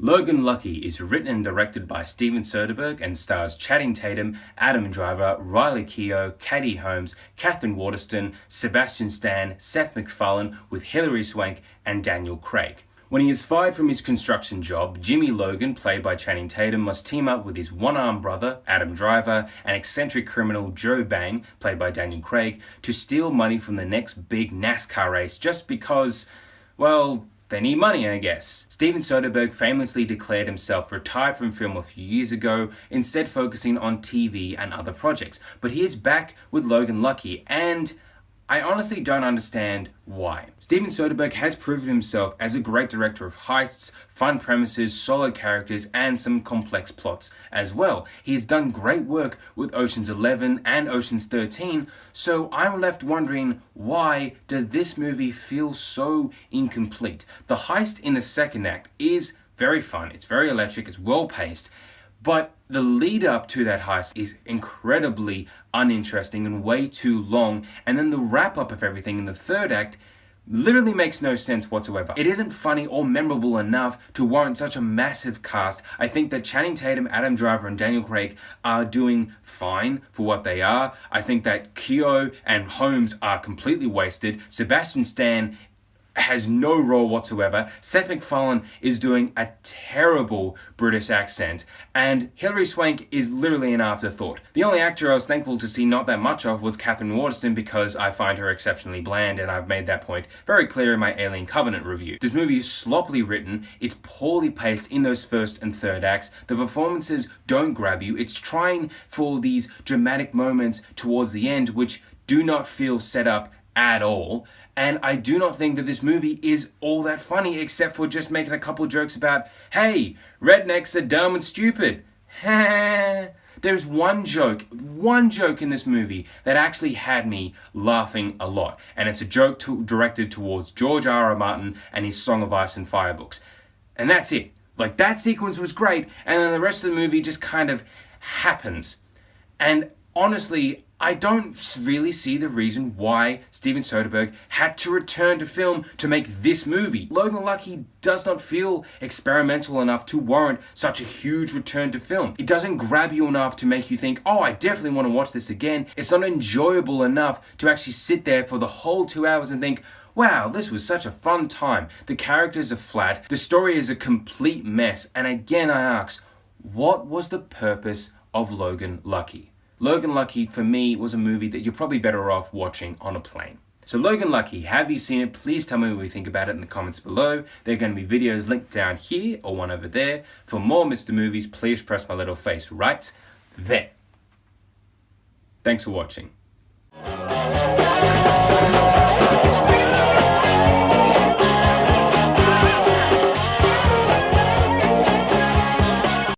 Logan Lucky is written and directed by Steven Soderbergh and stars Channing Tatum, Adam Driver, Riley Keough, Katie Holmes, Catherine Waterston, Sebastian Stan, Seth MacFarlane with Hilary Swank and Daniel Craig. When he is fired from his construction job, Jimmy Logan, played by Channing Tatum, must team up with his one-armed brother, Adam Driver, and eccentric criminal Joe Bang, played by Daniel Craig, to steal money from the next big NASCAR race just because, well, they need money, I guess. Steven Soderbergh famously declared himself retired from film a few years ago, instead focusing on TV and other projects. But he is back with Logan Lucky, and I honestly don't understand why. Steven Soderbergh has proven himself as a great director of heists, fun premises, solid characters, and some complex plots as well. He has done great work with Ocean's 11 and Ocean's 13, so I'm left wondering, why does this movie feel so incomplete? The heist in the second act is very fun, it's very electric, it's well paced, but the lead up to that heist is incredibly uninteresting and way too long, and then the wrap up of everything in the third act literally makes no sense whatsoever. It isn't funny or memorable enough to warrant such a massive cast. I think that Channing Tatum, Adam Driver, and Daniel Craig are doing fine for what they are. I think that Keough and Holmes are completely wasted. Sebastian Stan has no role whatsoever. Seth MacFarlane is doing a terrible British accent, and Hilary Swank is literally an afterthought. The only actor I was thankful to see not that much of was Catherine Waterston, because I find her exceptionally bland, and I've made that point very clear in my Alien Covenant review. This movie is sloppily written, it's poorly paced in those first and third acts, the performances don't grab you, it's trying for these dramatic moments towards the end which do not feel set up at all. And I do not think that this movie is all that funny, except for just making a couple jokes about, hey, rednecks are dumb and stupid. There's one joke in this movie that actually had me laughing a lot. And it's a joke directed towards George R.R. Martin and his Song of Ice and Fire books. And that's it. Like, that sequence was great, and then the rest of the movie just kind of happens. And honestly, I don't really see the reason why Steven Soderbergh had to return to film to make this movie. Logan Lucky does not feel experimental enough to warrant such a huge return to film. It doesn't grab you enough to make you think, oh, I definitely want to watch this again. It's not enjoyable enough to actually sit there for the whole 2 hours and think, wow, this was such a fun time. The characters are flat, the story is a complete mess, and again I ask, what was the purpose of Logan Lucky? Logan Lucky, for me, was a movie that you're probably better off watching on a plane. So Logan Lucky, have you seen it? Please tell me what you think about it in the comments below. There are going to be videos linked down here or one over there. For more Mr. Movies, please press my little face right there. Thanks for watching.